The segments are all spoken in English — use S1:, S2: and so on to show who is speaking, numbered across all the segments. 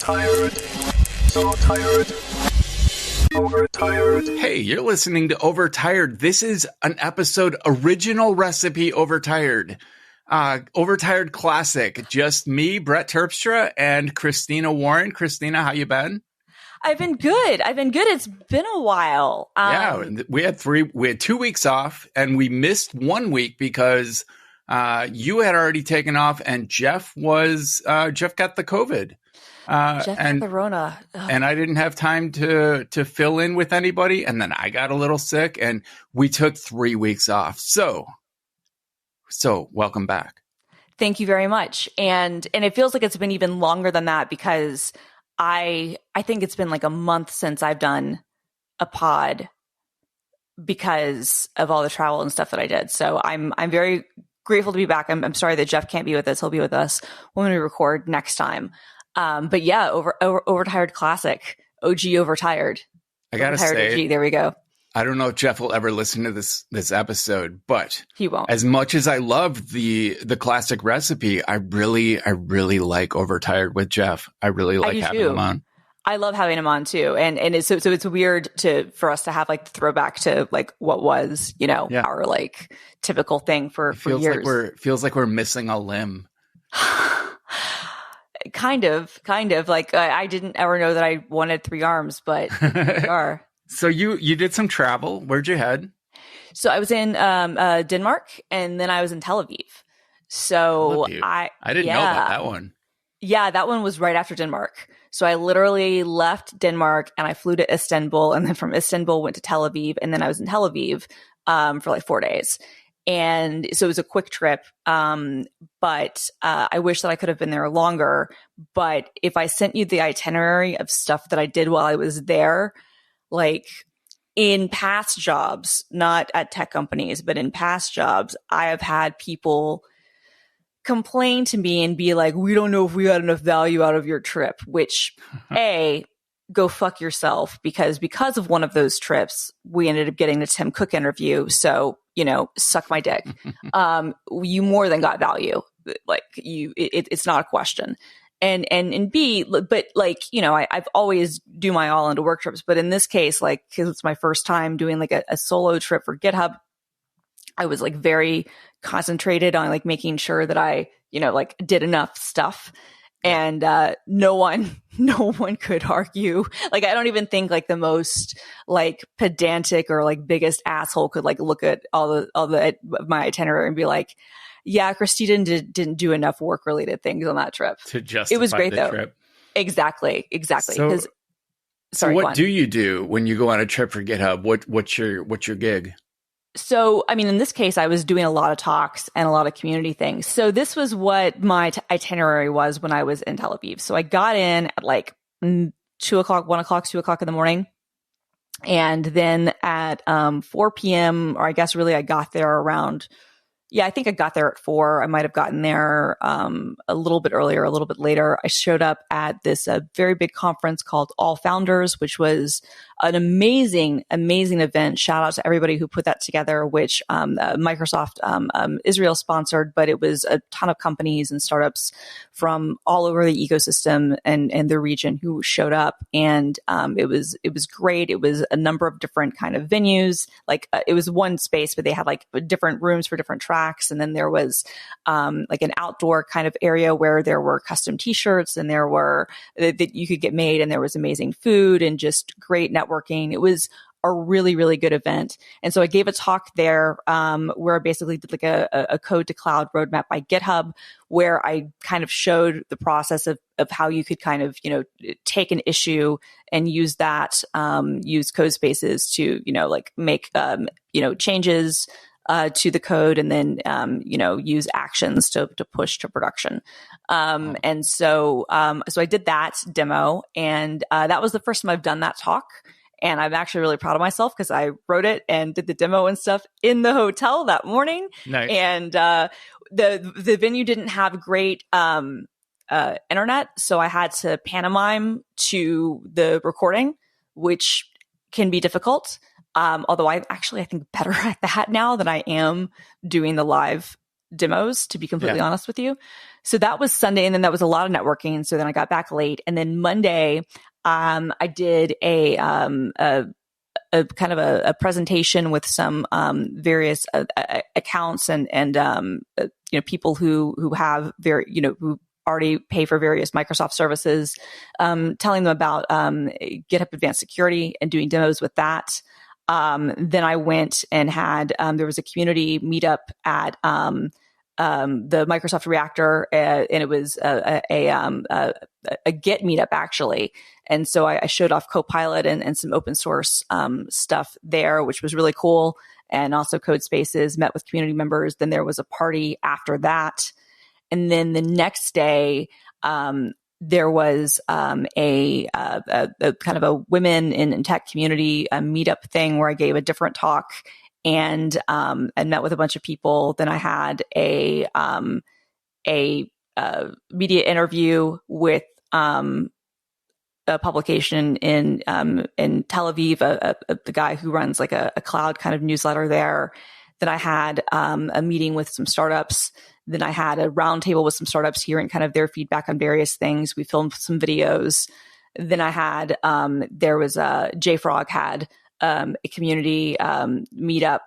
S1: Overtired. So tired. Overtired.
S2: Hey, you're listening to Overtired. This is an episode original recipe Overtired. Overtired classic. Just me, Brett Terpstra, and Christina Warren. Christina, how you been?
S3: I've been good. It's been a while.
S2: We had 2 weeks off, and we missed 1 week because you had already taken off, and Jeff got the COVID.
S3: Jeff got the Rona. Ugh.
S2: And I didn't have time to fill in with anybody, and then I got a little sick, and we took 3 weeks off. So welcome back.
S3: Thank you very much. And it feels like it's been even longer than that because I think it's been like a month since I've done a pod because of all the travel and stuff that I did. So I'm very grateful to be back. I'm sorry that Jeff can't be with us. He'll be with us when we record next time. But yeah, Overtired classic, OG Overtired.
S2: I gotta say,
S3: OG, there we go.
S2: I don't know if Jeff will ever listen to this episode, but
S3: he won't.
S2: As much as I love the classic recipe, I really like Overtired with Jeff. I really like having him on.
S3: I love having him on too, and it's weird for us to have like the throwback to like what was our like typical thing for years.
S2: Feels like we're missing a limb.
S3: Kind of like I didn't ever know that I wanted 3 arms, but we are.
S2: So you did some travel. Where'd you head?
S3: So I was in Denmark, and then I was in Tel Aviv. So I
S2: didn't know about that one.
S3: Yeah, that one was right after Denmark. So I literally left Denmark and I flew to Istanbul, and then from Istanbul went to Tel Aviv, and then I was in Tel Aviv for like 4 days. And so it was a quick trip, but I wish that I could have been there longer. But if I sent you the itinerary of stuff that I did while I was there, like in past jobs, not at tech companies, but in past jobs, I have had people complain to me and be like, we don't know if we got enough value out of your trip, which go fuck yourself, because of one of those trips, we ended up getting the Tim Cook interview. So, suck my dick. You more than got value. Like it's not a question. And B, but like, I've always do my all into work trips, but in this case, like, cause it's my first time doing like a solo trip for GitHub, I was like very concentrated on like making sure that I, like did enough stuff. And no one could argue. Like, I don't even think like the most like pedantic or like biggest asshole could like look at all the my itinerary and be like, yeah, Christina didn't do enough work related things on that trip
S2: to justify
S3: it was great
S2: the
S3: though.
S2: Trip.
S3: Exactly.
S2: So what do you do when you go on a trip for GitHub? What's your gig?
S3: So, I mean, in this case, I was doing a lot of talks and a lot of community things. So this was what my itinerary was when I was in Tel Aviv. So I got in at like 2 o'clock in the morning. And then at 4 p.m., or I guess really I got there around, I think I got there at 4. I might have gotten there a little bit earlier, a little bit later. I showed up at this very big conference called All Founders, which was an amazing event. Shout out to everybody who put that together, which Microsoft Israel sponsored, but it was a ton of companies and startups from all over the ecosystem and the region who showed up. And it was great. It was a number of different kind of venues. Like it was one space, but they had like different rooms for different tracks. And then there was like an outdoor kind of area where there were custom t-shirts and there were that you could get made, and there was amazing food and just great networking. It was a really, really good event. And so I gave a talk there where I basically did like a code to cloud roadmap by GitHub, where I kind of showed the process of how you could kind of, take an issue and use that, use code spaces to, like make, changes to the code, and then, use actions to push to production. And so I did that demo, and that was the first time I've done that talk. And I'm actually really proud of myself because I wrote it and did the demo and stuff in the hotel that morning.
S2: Nice.
S3: And the venue didn't have great internet, so I had to pantomime to the recording, which can be difficult. Although I think better at that now than I am doing the live demos, to be completely honest with you. So that was Sunday. And then that was a lot of networking. So then I got back late. And then Monday, I did a kind of a presentation with some various accounts and people who have who already pay for various Microsoft services, telling them about GitHub Advanced Security and doing demos with that. Then I went and had there was a community meetup at the Microsoft Reactor, and it was a Git meetup actually. And so I showed off Copilot and some open source stuff there, which was really cool. And also Code Spaces, met with community members. Then there was a party after that. And then the next day, there was a kind of a women in tech community meetup thing where I gave a different talk and met with a bunch of people. Then I had a media interview with a publication in Tel Aviv, the guy who runs like a cloud kind of newsletter there. Then I had a meeting with some startups. Then I had a roundtable with some startups hearing kind of their feedback on various things. We filmed some videos. Then I had there was JFrog had a community meetup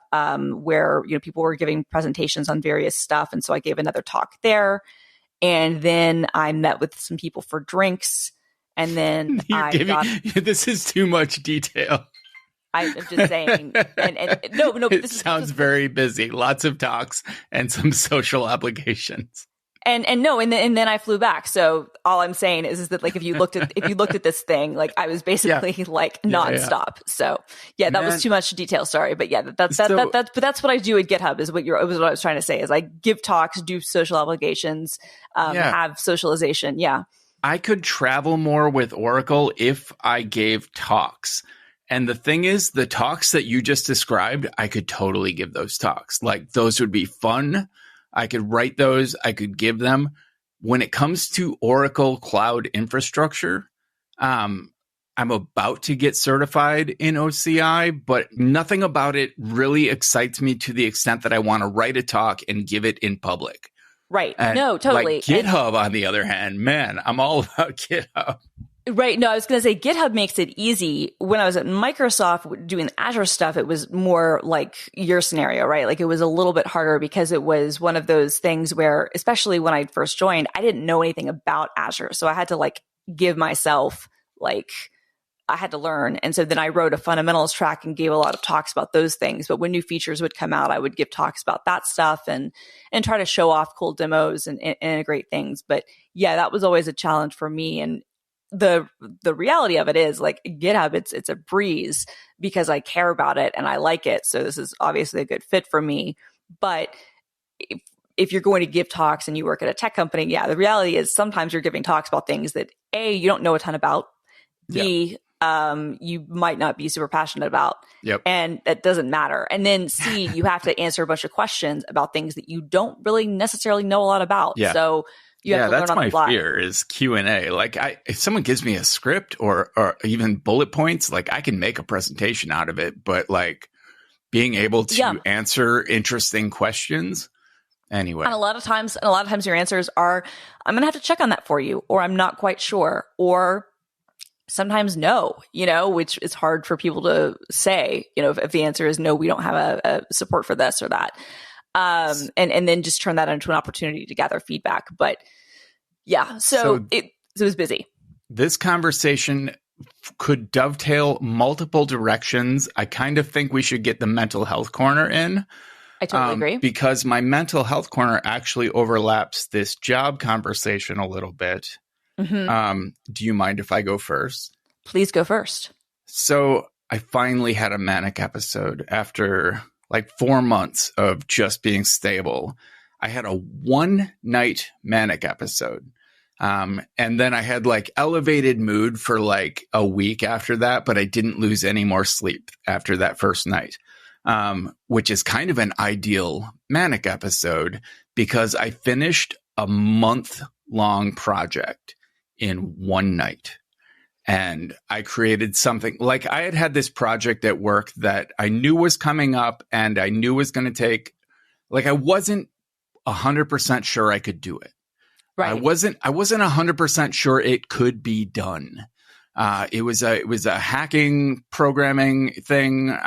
S3: where people were giving presentations on various stuff, and so I gave another talk there. And then I met with some people for drinks. And then
S2: this is too much detail.
S3: I'm just saying. And no,
S2: it sounds very busy. Lots of talks and some social obligations.
S3: And then I flew back. So all I'm saying is that like if you looked at this thing, like I was basically like nonstop. Yeah. So yeah, that was too much detail. Sorry, but yeah, that's what I do at GitHub is what I was trying to say is I give talks, do social obligations, have socialization. Yeah.
S2: I could travel more with Oracle if I gave talks. And the thing is, the talks that you just described, I could totally give those talks. Like those would be fun. I could write those. I could give them. When it comes to Oracle Cloud Infrastructure, I'm about to get certified in OCI, but nothing about it really excites me to the extent that I want to write a talk and give it in public.
S3: Right. And no, totally.
S2: Like GitHub, on the other hand, man, I'm all about GitHub.
S3: Right. No, I was going to say GitHub makes it easy. When I was at Microsoft doing Azure stuff, it was more like your scenario, right? Like it was a little bit harder because it was one of those things where, especially when I first joined, I didn't know anything about Azure. So I had to like give myself I had to learn. And so then I wrote a fundamentals track and gave a lot of talks about those things. But when new features would come out, I would give talks about that stuff and try to show off cool demos and integrate things. But yeah, that was always a challenge for me. And the reality of it is like GitHub, it's a breeze because I care about it and I like it. So this is obviously a good fit for me. But if you're going to give talks and you work at a tech company, yeah, the reality is sometimes you're giving talks about things that A, you don't know a ton about, B, you might not be super passionate about.
S2: Yep.
S3: And that doesn't matter. And then C, you have to answer a bunch of questions about things that you don't really necessarily know a lot about.
S2: Yeah.
S3: So you have to learn on the fly.
S2: That's my fear is Q&A. Like if someone gives me a script or even bullet points, like I can make a presentation out of it, but like being able to answer interesting questions anyway.
S3: And a lot of times your answers are, I'm going to have to check on that for you, or I'm not quite sure, or sometimes no, which is hard for people to say, if the answer is no, we don't have a support for this or that. And then just turn that into an opportunity to gather feedback. But yeah, so it was busy.
S2: This conversation could dovetail multiple directions. I kind of think we should get the mental health corner in.
S3: I totally agree.
S2: Because my mental health corner actually overlaps this job conversation a little bit. Mm-hmm. Do you mind if I go first?
S3: Please go first.
S2: So I finally had a manic episode after like 4 months of just being stable. I had a one night manic episode. And then I had like elevated mood for like a week after that, but I didn't lose any more sleep after that first night, which is kind of an ideal manic episode because I finished a month-long project in one night. And I created something like I had this project at work that I knew was coming up and I knew was going to take, like I wasn't 100% sure I could do it.
S3: Right.
S2: I wasn't 100% sure it could be done. It was a hacking programming thing,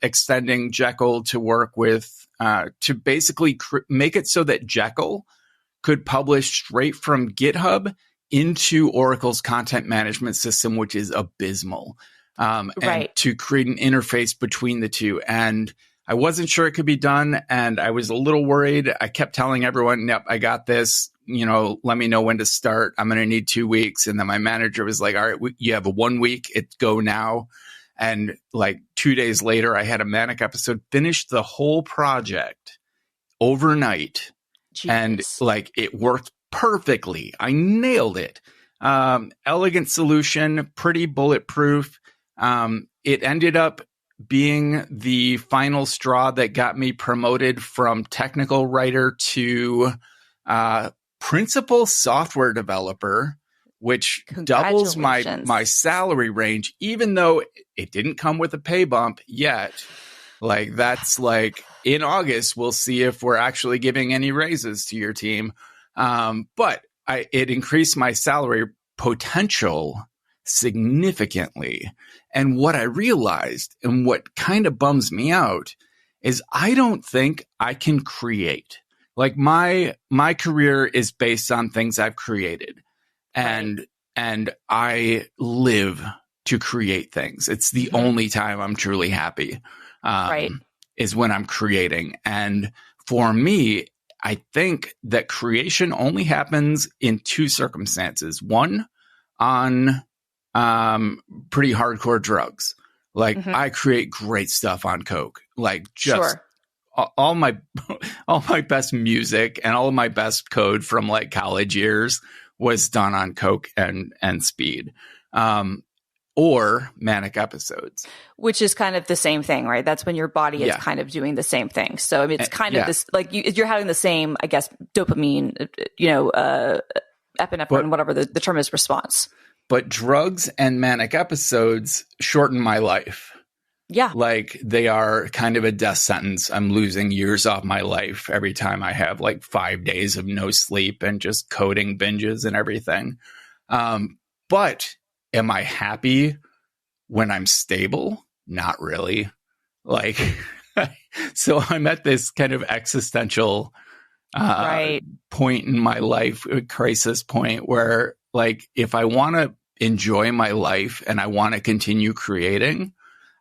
S2: extending Jekyll to work with, to basically make it so that Jekyll could publish straight from GitHub into Oracle's content management system, which is abysmal. And to create an interface between the two. And I wasn't sure it could be done. And I was a little worried. I kept telling everyone, yep, I got this. Let me know when to start. I'm going to need 2 weeks. And then my manager was like, all right, you have 1 week. It's go now. And like 2 days later, I had a manic episode, finished the whole project overnight. Jeez. And like it worked perfectly. I nailed it. Elegant solution, pretty bulletproof. It ended up being the final straw that got me promoted from technical writer to principal software developer, which doubles my salary range, even though it didn't come with a pay bump yet. Like that's like in August, we'll see if we're actually giving any raises to your team. But it increased my salary potential significantly. And what I realized and what kind of bums me out is I don't think I can create. Like my career is based on things I've created, and I live to create things. It's the only time I'm truly happy. Is when I'm creating. And for me, I think that creation only happens in two circumstances. One, on pretty hardcore drugs. Like I create great stuff on coke. Like just all my best music and all of my best code from like college years was done on coke and speed. Or manic episodes.
S3: Which is kind of the same thing, right? That's when your body is kind of doing the same thing. So I mean, it's kind of this, like you're having the same, I guess, dopamine, epinephrine, whatever the term is, response.
S2: But drugs and manic episodes shorten my life.
S3: Yeah.
S2: Like they are kind of a death sentence. I'm losing years off my life every time I have like 5 days of no sleep and just coding binges and everything. But am I happy when I'm stable? Not really. Like, so I'm at this kind of existential point in my life, a crisis point where like, if I want to enjoy my life and I want to continue creating,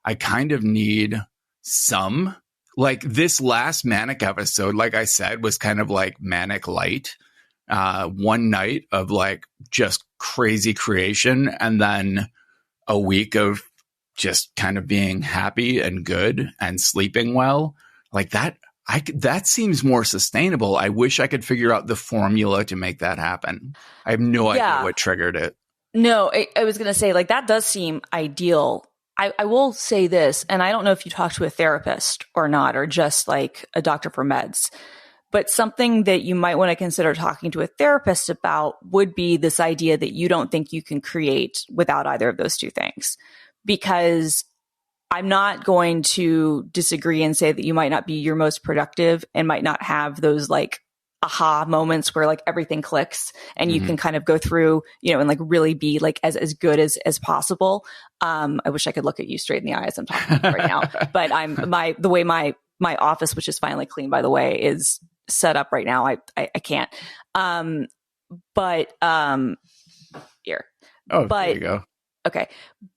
S2: I kind of need some, like this last manic episode, like I said, was kind of like manic light. One night of like just crazy creation and then a week of just kind of being happy and good and sleeping well. Like that seems more sustainable. I wish I could figure out the formula to make that happen. I have no idea what triggered it.
S3: No, I was going to say, like, that does seem ideal. I will say this, and I don't know if you talk to a therapist or not, or just like a doctor for meds, but something that you might want to consider talking to a therapist about would be this idea that you don't think you can create without either of those two things. Because I'm not going to disagree and say that you might not be your most productive and might not have those like aha moments where like everything clicks and you can kind of go through, and like really be like as good as possible. I wish I could look at you straight in the eye as I'm talking right now, but the way my office, which is finally clean, by the way, is set up right now. I can't. Here.
S2: Oh, there you go.
S3: Okay.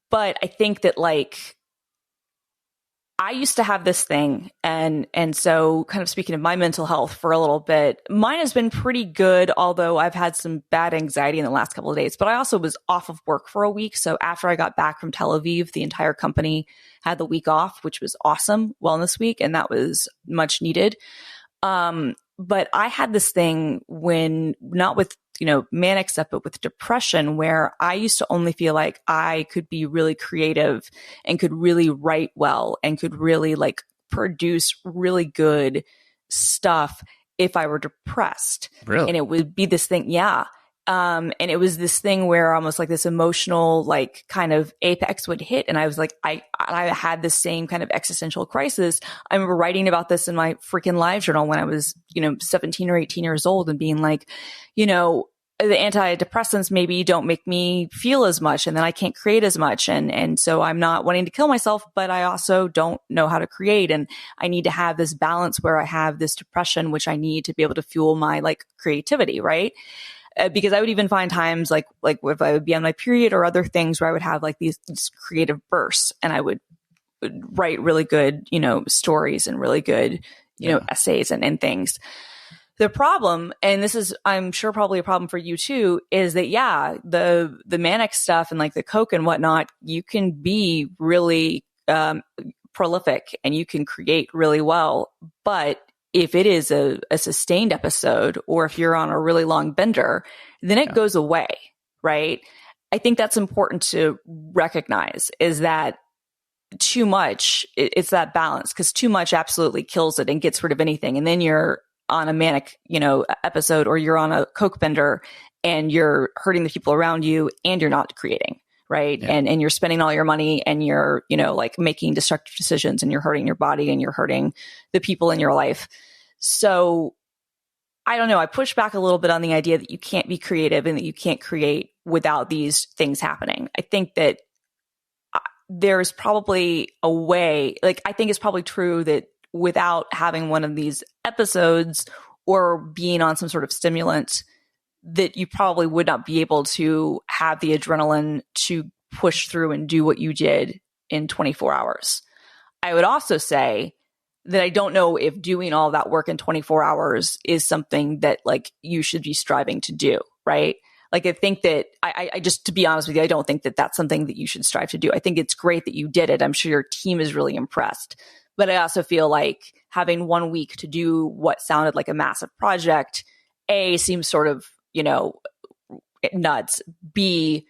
S3: But I think that like, I used to have this thing, and so kind of speaking of my mental health for a little bit, mine has been pretty good, although I've had some bad anxiety in the last couple of days. But I also was off of work for a week. So after I got back from Tel Aviv, the entire company had the week off, which was awesome, wellness week, and that was much needed. But I had this thing when, not with, manic stuff, but with depression, where I used to only feel like I could be really creative and could really write well and could really like produce really good stuff if I were depressed.
S2: Really?
S3: And it would be this thing. Yeah. And it was this thing where almost like this emotional, like kind of apex would hit. And I was like, I had the same kind of existential crisis. I remember writing about this in my freaking live journal when I was, 17 or 18 years old and being like, the antidepressants maybe don't make me feel as much, and then I can't create as much. And so I'm not wanting to kill myself, but I also don't know how to create. And I need to have this balance where I have this depression, which I need to be able to fuel my like creativity. Right. Because I would even find times like if I would be on my period or other things where I would have like these creative bursts, and I would write really good, stories and really good, essays and things. The problem, and this is, I'm sure probably a problem for you too, is that, the manic stuff and like the coke and whatnot, you can be really prolific and you can create really well. But if it is a sustained episode, or if you're on a really long bender, then it goes away, right? I think that's important to recognize, is that too much, it's that balance, because too much absolutely kills it and gets rid of anything. And then you're on a manic, episode, or you're on a coke bender and you're hurting the people around you and you're not creating. Right. Yeah. And you're spending all your money and you're, like making destructive decisions, and you're hurting your body and you're hurting the people in your life. So I don't know. I push back a little bit on the idea that you can't be creative and that you can't create without these things happening. I think that there's probably a way, like, I think it's probably true that without having one of these episodes or being on some sort of stimulant, that you probably would not be able to have the adrenaline to push through and do what you did in 24 hours. I would also say that I don't know if doing all that work in 24 hours is something that like you should be striving to do, right? Like, I think that I just, to be honest with you, I don't think that that's something that you should strive to do. I think it's great that you did it. I'm sure your team is really impressed. But I also feel like having 1 week to do what sounded like a massive project, A, seems sort of, nuts. B,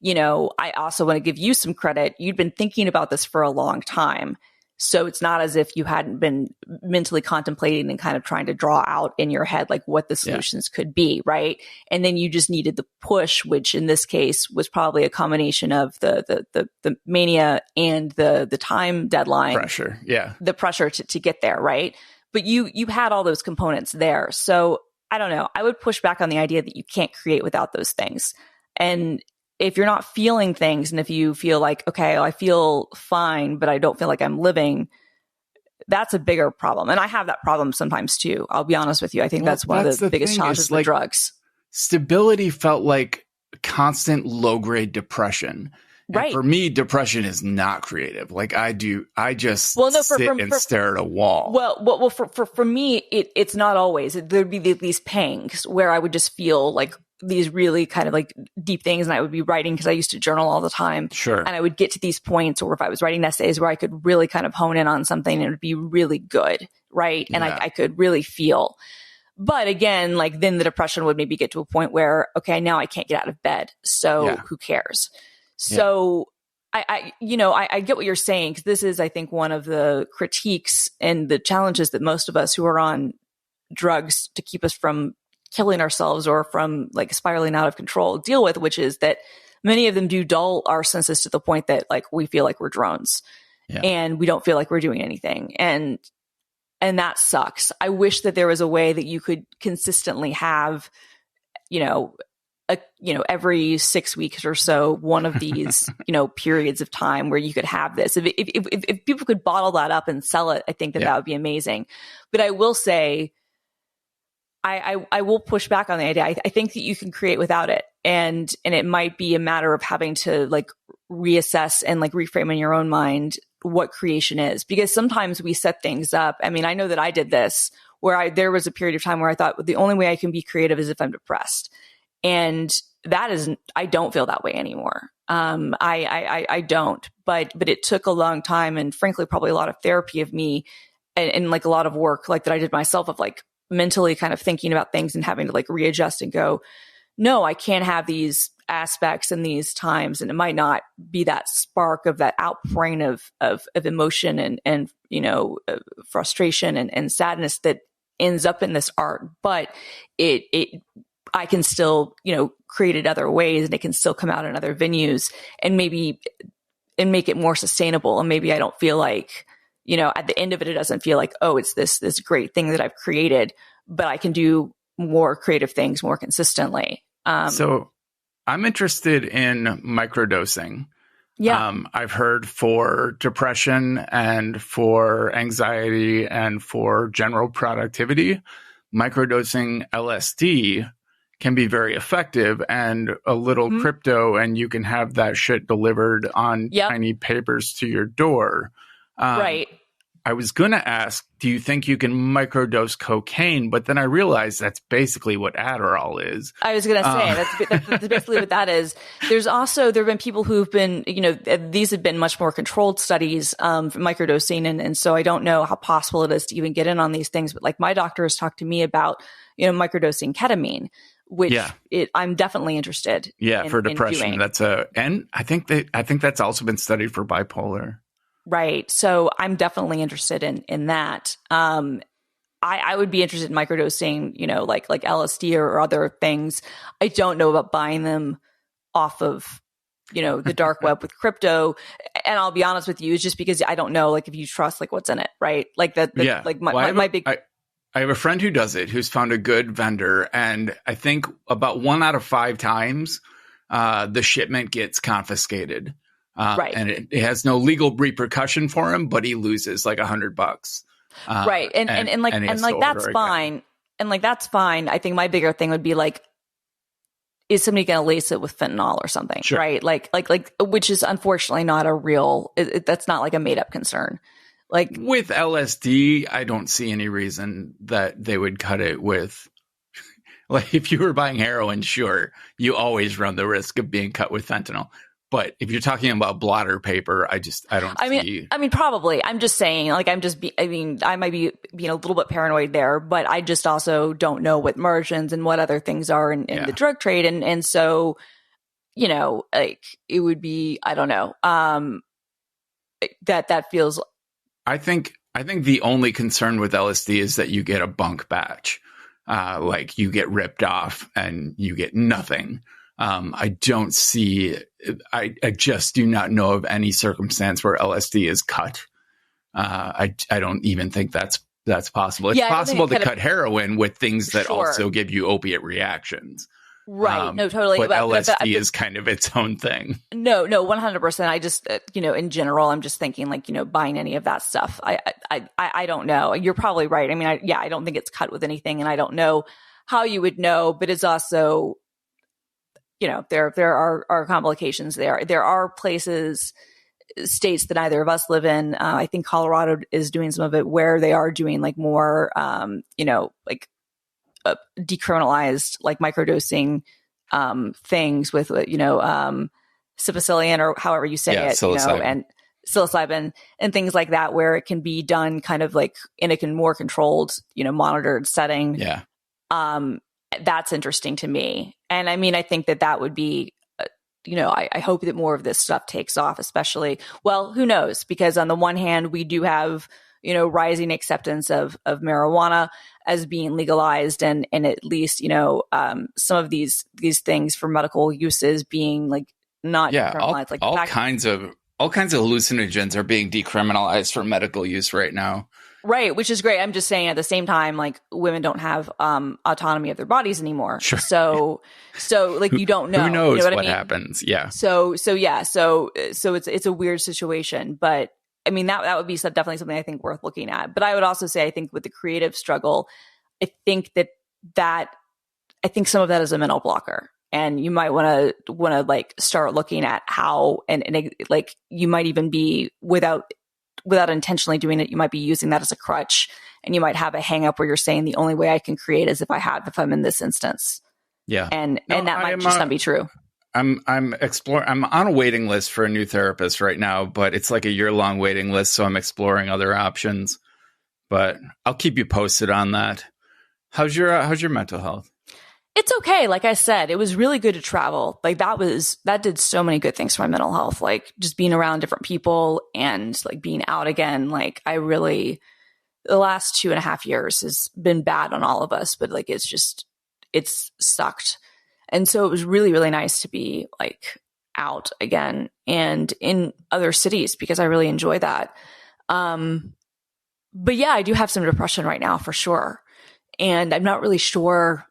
S3: I also want to give you some credit. You'd been thinking about this for a long time. So it's not as if you hadn't been mentally contemplating and kind of trying to draw out in your head like what the solutions could be, right? And then you just needed the push, which in this case was probably a combination of the mania and the time deadline
S2: pressure,
S3: the pressure to get there, right? But you had all those components there. So I don't know. I would push back on the idea that you can't create without those things. And if you're not feeling things, and if you feel like, okay, I feel fine, but I don't feel like I'm living, that's a bigger problem. And I have that problem sometimes too. I'll be honest with you. I think that's one of the biggest challenges with drugs.
S2: Stability felt like constant low-grade depression. Right. And for me, depression is not creative. Like I just sit and stare at a wall.
S3: Well, for me, it's not always. There'd be these pangs where I would just feel like these really kind of like deep things, and I would be writing, because I used to journal all the time.
S2: Sure.
S3: And I would get to these points, or if I was writing essays, where I could really kind of hone in on something and it would be really good. Right. And I could really feel. But again, like then the depression would maybe get to a point where, okay, now I can't get out of bed. So who cares? So I get what you're saying, because this is, I think, one of the critiques and the challenges that most of us who are on drugs to keep us from killing ourselves or from like spiraling out of control deal with, which is that many of them do dull our senses to the point that like we feel like we're drones and we don't feel like we're doing anything. And that sucks. I wish that there was a way that you could consistently have, every 6 weeks or so, one of these, periods of time where you could have this. If people could bottle that up and sell it, I think that would be amazing. But I will say, I will push back on the idea. I think that you can create without it. And it might be a matter of having to like reassess and like reframe in your own mind what creation is. Because sometimes we set things up. I mean, I know that I did this where there was a period of time where I thought the only way I can be creative is if I'm depressed. And I don't feel that way anymore. I don't, but it took a long time, and frankly, probably a lot of therapy of me and like a lot of work like that I did myself of like mentally kind of thinking about things and having to like readjust and go, no, I can't have these aspects and these times. And it might not be that spark of that outpouring of emotion and frustration and sadness that ends up in this art, but I can still, create it other ways and it can still come out in other venues and make it more sustainable. And maybe I don't feel like, at the end of it, it doesn't feel like, oh, it's this great thing that I've created, but I can do more creative things more consistently.
S2: So I'm interested in microdosing.
S3: Yeah.
S2: I've heard for depression and for anxiety and for general productivity, microdosing LSD can be very effective, and a little crypto and you can have that shit delivered on tiny papers to your door.
S3: Right.
S2: I was going to ask, do you think you can microdose cocaine? But then I realized that's basically what Adderall is.
S3: I was going to say that's basically what that is. There have been people who've been, these have been much more controlled studies, microdosing. And so I don't know how possible it is to even get in on these things. But like my doctor has talked to me about, microdosing ketamine, which I'm definitely interested
S2: for depression. And I think that's also been studied for bipolar.
S3: Right. So I'm definitely interested in that. I would be interested in microdosing, like LSD or other things. I don't know about buying them off of, the dark web with crypto. And I'll be honest with you, it's just because I don't know, like if you trust like what's in it, right? Like that. Like my big.
S2: I have a friend who does it, who's found a good vendor, and I think about 1 out of 5 times, the shipment gets confiscated.
S3: Right.
S2: And it has no legal repercussion for him, but he loses like $100.
S3: Right. And that's fine. And like, that's fine. I think my bigger thing would be like, is somebody going to lace it with fentanyl or something?
S2: Sure.
S3: Right. Like, which is unfortunately not a real, that's not like a made up concern. Like
S2: with LSD, I don't see any reason that they would cut it with, like if you were buying heroin, sure, you always run the risk of being cut with fentanyl. But if you're talking about blotter paper, I don't see.
S3: I mean, probably. I'm just saying, like, I might be being a little bit paranoid there, but I just also don't know what margins and what other things are in the drug trade. And so, like it would be, I don't know, that feels.
S2: I think the only concern with LSD is that you get a bunk batch, like you get ripped off and you get nothing. I don't see, I just do not know of any circumstance where LSD is cut. I don't even think that's possible. It's possible to cut heroin with things that also give you opiate reactions.
S3: Right. No, totally.
S2: But LSD is kind of its own thing.
S3: No, 100%. I just, in general, I'm just thinking like, buying any of that stuff. I don't know. You're probably right. I mean, I don't think it's cut with anything, and I don't know how you would know, but it's also, there are complications there. There are places, states that neither of us live in. I think Colorado is doing some of it where they are doing like more, like decriminalized, like microdosing things with, psilocybin or however you say it, and psilocybin and things like that, where it can be done kind of like in a more controlled, monitored setting.
S2: Yeah.
S3: That's interesting to me. And I mean, I think that would be, I hope that more of this stuff takes off, especially, well, who knows? Because on the one hand, we do have, rising acceptance of marijuana as being legalized, and at least, some of these things for medical uses being like not decriminalized. Like
S2: all kinds of hallucinogens are being decriminalized for medical use right now.
S3: Right, which is great. I'm just saying at the same time, like women don't have autonomy of their bodies anymore.
S2: Sure.
S3: So like you don't know.
S2: Who knows
S3: what
S2: I mean?
S3: Happens?
S2: Yeah.
S3: So it's a weird situation, but I mean that would be definitely something I think worth looking at. But I would also say I think with the creative struggle, I think that some of that is a mental blocker. And you might want to like start looking at how and like you might even be without intentionally doing it, you might be using that as a crutch, and you might have a hang up where you're saying the only way I can create is if I'm in this instance.
S2: Yeah.
S3: And that might just not be true.
S2: I'm exploring, I'm on a waiting list for a new therapist right now, but it's like a year-long waiting list. So I'm exploring other options, but I'll keep you posted on that. How's your mental health?
S3: It's okay. Like I said, it was really good to travel. Like that did so many good things for my mental health. Like just being around different people and like being out again. Like the last 2.5 years has been bad on all of us, but like, it's just, it's sucked. And so it was really, really nice to be like out again and in other cities because I really enjoy that. But yeah, I do have some depression right now for sure. And I'm not really sure.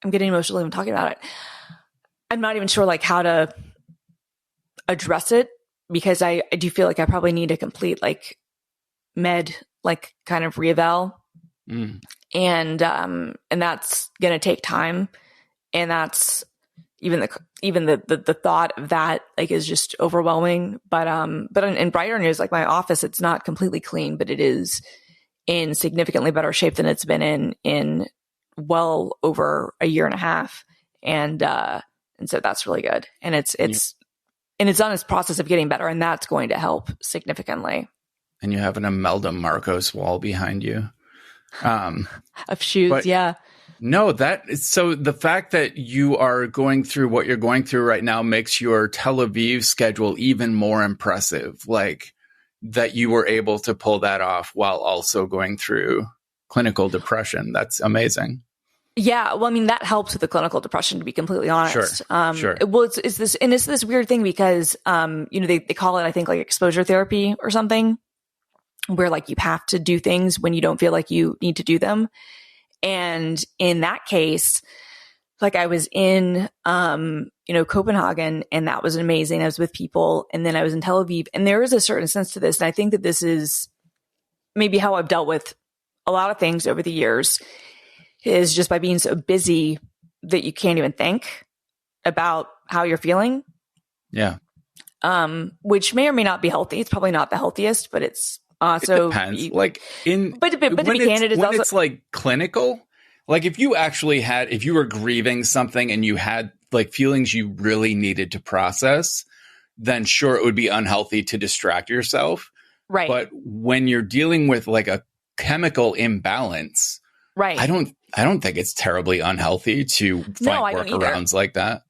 S3: I'm getting emotional even talking about it. I'm not even sure like how to address it because I do feel like I probably need a complete like med, like kind of reeval. And that's going to take time. And that's even the thought of that like is just overwhelming. But in brighter news, like my office, it's not completely clean, but it is in significantly better shape than it's been in well over a year and a half. And so that's really good. And it's on its process of getting better. And that's going to help significantly.
S2: And you have an Imelda Marcos wall behind you.
S3: Of shoes. Yeah.
S2: No, so the fact that you are going through what you're going through right now makes your Tel Aviv schedule even more impressive. Like that you were able to pull that off while also going through clinical depression. That's amazing.
S3: Yeah. Well, I mean, that helps with the clinical depression, to be completely honest.
S2: Sure.
S3: Well, it's this weird thing because, they call it, I think, like exposure therapy or something where like you have to do things when you don't feel like you need to do them. And in that case, like I was in, Copenhagen, and that was amazing. I was with people, and then I was in Tel Aviv, and there is a certain sense to this. And I think that this is maybe how I've dealt with a lot of things over the years is just by being so busy that you can't even think about how you're feeling.
S2: Yeah.
S3: Which may or may not be healthy. It's probably not the healthiest, but it's also
S2: it depends.
S3: But to be candid,
S2: it's like clinical. Like if you were grieving something and you had like feelings you really needed to process, then sure, it would be unhealthy to distract yourself.
S3: Right.
S2: But when you're dealing with like a chemical imbalance,
S3: right.
S2: I don't think it's terribly unhealthy to find workarounds like that.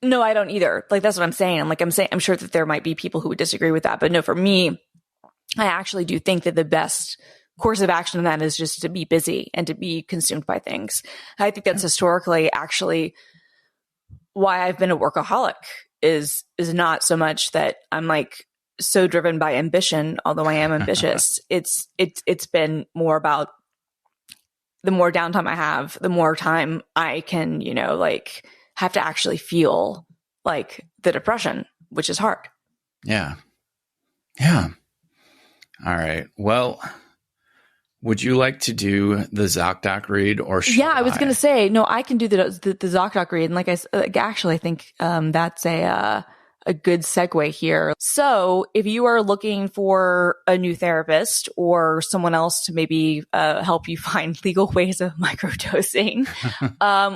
S3: No, I don't either. Like that's what I'm saying. I'm sure that there might be people who would disagree with that, but no, for me, I actually do think that the best course of action in that is just to be busy and to be consumed by things. I think that's historically actually why I've been a workaholic is not so much that I'm like so driven by ambition, although I am ambitious. It's been more about the more downtime I have, the more time I can, like have to actually feel like the depression, which is hard.
S2: Yeah. Yeah. All right. Well, would you like to do the ZocDoc read or should
S3: I was going to say, no, I can do the ZocDoc read. And I think that's a good segue here. So if you are looking for a new therapist or someone else to maybe help you find legal ways of microdosing,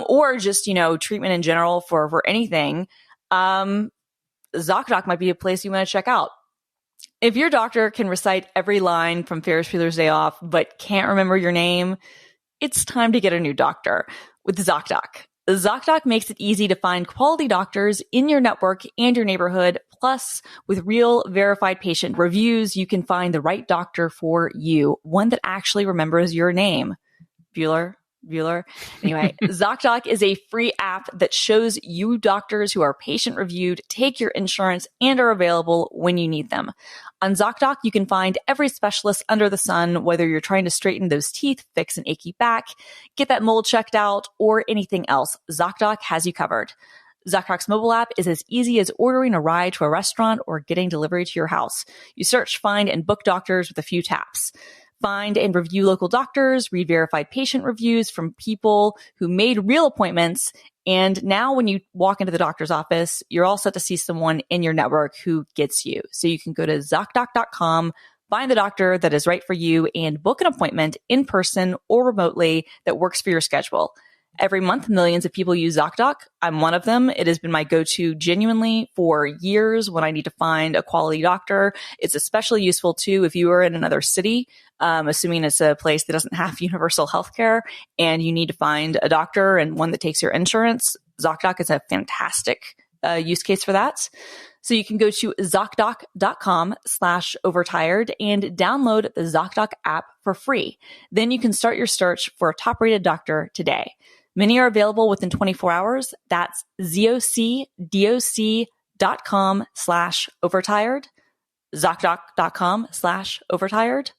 S3: or just, treatment in general for anything, ZocDoc might be a place you want to check out. If your doctor can recite every line from Ferris Bueller's Day Off, but can't remember your name, it's time to get a new doctor with ZocDoc. ZocDoc makes it easy to find quality doctors in your network and your neighborhood. Plus, with real verified patient reviews, you can find the right doctor for you, one that actually remembers your name. Bueller. Anyway, ZocDoc is a free app that shows you doctors who are patient reviewed, take your insurance, and are available when you need them. On ZocDoc, you can find every specialist under the sun, whether you're trying to straighten those teeth, fix an achy back, get that mold checked out, or anything else. ZocDoc has you covered. ZocDoc's mobile app is as easy as ordering a ride to a restaurant or getting delivery to your house. You search, find, and book doctors with a few taps. Find and review local doctors, read verified patient reviews from people who made real appointments. And now when you walk into the doctor's office, you're all set to see someone in your network who gets you. So you can go to ZocDoc.com, find the doctor that is right for you, and book an appointment in person or remotely that works for your schedule. Every month, millions of people use ZocDoc. I'm one of them. It has been my go-to genuinely for years when I need to find a quality doctor. It's especially useful too if you are in another city, assuming it's a place that doesn't have universal healthcare and you need to find a doctor and one that takes your insurance. ZocDoc is a fantastic use case for that. So you can go to ZocDoc.com/overtired and download the ZocDoc app for free. Then you can start your search for a top-rated doctor today. Many are available within 24 hours. That's ZocDoc.com/overtired, ZocDoc.com/overtired,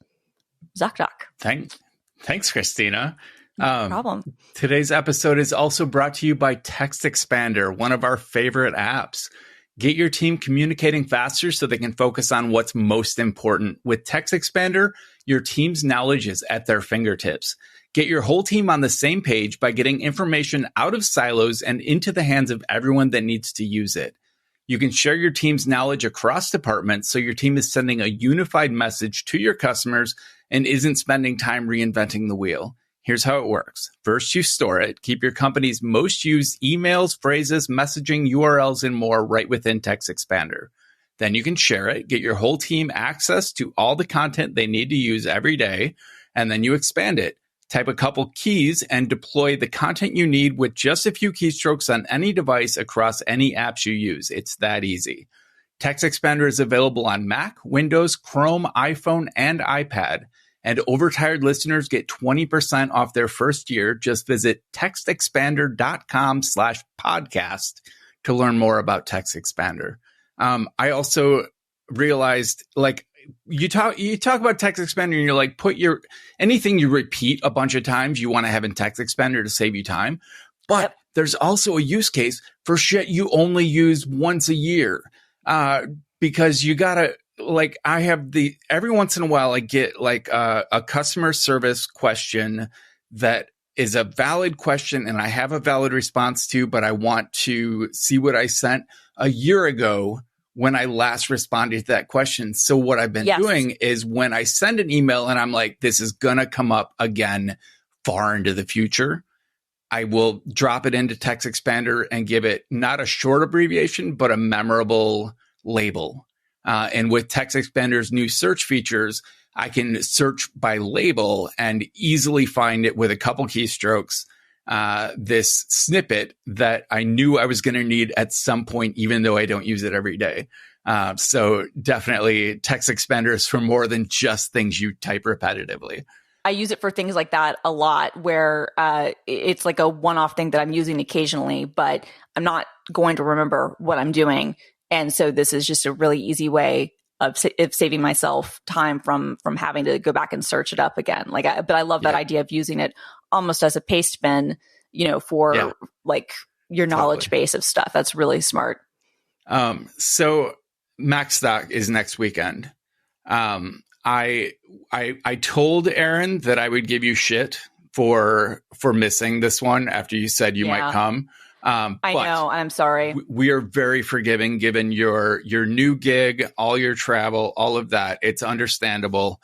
S3: ZocDoc.
S2: Thanks, Christina.
S3: No problem.
S2: Today's episode is also brought to you by Text Expander, one of our favorite apps. Get your team communicating faster so they can focus on what's most important. With Text Expander, your team's knowledge is at their fingertips. Get your whole team on the same page by getting information out of silos and into the hands of everyone that needs to use it. You can share your team's knowledge across departments so your team is sending a unified message to your customers and isn't spending time reinventing the wheel. Here's how it works. First, you store it. Keep your company's most used emails, phrases, messaging, URLs, and more right within Text Expander. Then you can share it, get your whole team access to all the content they need to use every day, and then you expand it. Type a couple keys and deploy the content you need with just a few keystrokes on any device across any apps you use. It's that easy. Text Expander is available on Mac, Windows, Chrome, iPhone, and iPad. And Overtired listeners get 20% off their first year. Just visit textexpander.com/podcast to learn more about Text Expander. I also realized, like, you talk about Text Expander and you're like, anything you repeat a bunch of times, you want to have in Text Expander to save you time. But there's also a use case for shit you only use once a year. Because you gotta, like, every once in a while I get like a customer service question that is a valid question and I have a valid response to, but I want to see what I sent a year ago when I last responded to that question. So what I've been doing is when I send an email and I'm like, this is going to come up again far into the future, I will drop it into Text Expander and give it not a short abbreviation, but a memorable label. And with Text Expander's new search features, I can search by label and easily find it with a couple keystrokes, this snippet that I knew I was going to need at some point, even though I don't use it every day. So definitely Text Expander is for more than just things you type repetitively.
S3: I use it for things like that a lot where it's like a one-off thing that I'm using occasionally, but I'm not going to remember what I'm doing. And so this is just a really easy way of saving myself time from having to go back and search it up again. But I love that idea of using it almost as a paste bin, for like your knowledge base of stuff. That's really smart.
S2: So MacStock is next weekend. I told Aaron that I would give you shit for missing this one after you said you might come.
S3: I know. I'm sorry.
S2: We are very forgiving given your new gig, all your travel, all of that. It's understandable.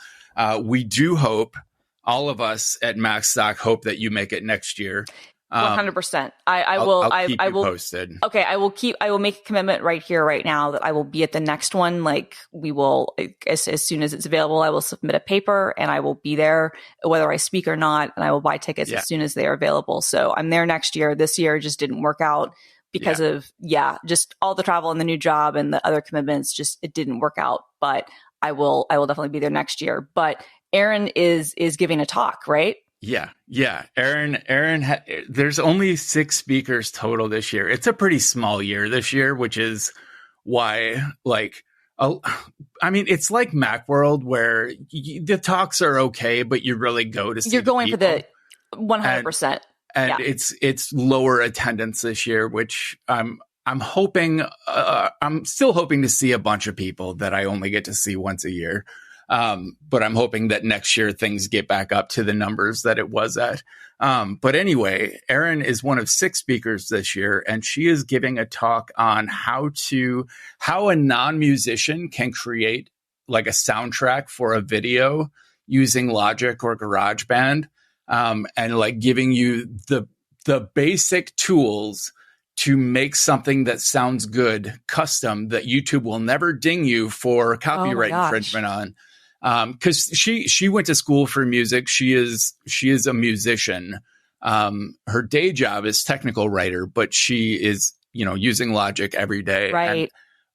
S2: We do hope, all of us at MacStock hope that you make it next year.
S3: 100%. I will
S2: keep you posted.
S3: Okay. I will make a commitment right here, right now that I will be at the next one. Like we will, as soon as it's available, I will submit a paper and I will be there whether I speak or not. And I will buy tickets as soon as they are available. So I'm there next year. This year just didn't work out because of, just all the travel and the new job and the other commitments. Just, it didn't work out, but I will definitely be there next year. But Aaron is giving a talk, right?
S2: Yeah. Aaron, there's only 6 speakers total this year. It's a pretty small year this year, which is why, it's like Macworld where the talks are okay, but you really go to see
S3: You're going
S2: people.
S3: for the 100%.
S2: And it's lower attendance this year, which I'm hoping, I'm still hoping to see a bunch of people that I only get to see once a year. But I'm hoping that next year things get back up to the numbers that it was at. But anyway, Erin is one of 6 speakers this year, and she is giving a talk on how a non-musician can create like a soundtrack for a video using Logic or GarageBand, and like giving you the basic tools to make something that sounds good, custom, that YouTube will never ding you for copyright infringement on. Cause she went to school for music. She is a musician. Her day job is technical writer, but she is, using Logic every day.
S3: Right.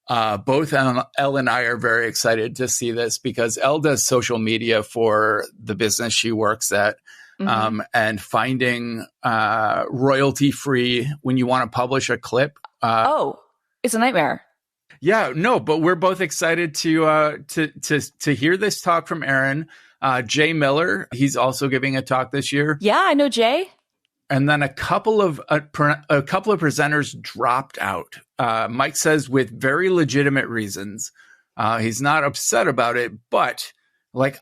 S2: And, both Elle and I are very excited to see this because Elle does social media for the business she works at. and finding royalty free when you want to publish a clip.
S3: It's a nightmare.
S2: Yeah, no, but we're both excited to hear this talk from Aaron. Jay Miller, he's also giving a talk this year.
S3: Yeah, I know Jay.
S2: And then a couple of presenters dropped out. Mike says with very legitimate reasons. He's not upset about it, but like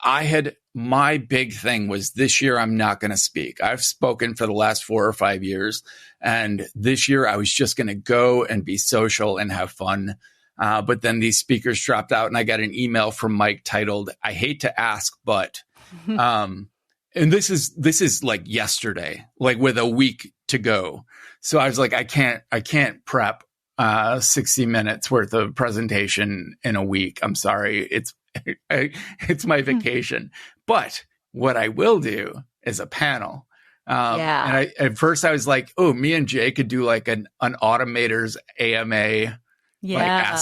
S2: my big thing was this year, I'm not going to speak. I've spoken for the last 4 or 5 years. And this year I was just going to go and be social and have fun. But then these speakers dropped out and I got an email from Mike titled, I hate to ask, but, and this is like yesterday, like with a week to go. So I was like, I can't prep 60 minutes worth of presentation in a week. I'm sorry. It's my vacation. But what I will do is a panel. And at first I was like, oh, me and Jay could do like an automator's AMA.
S3: Yeah.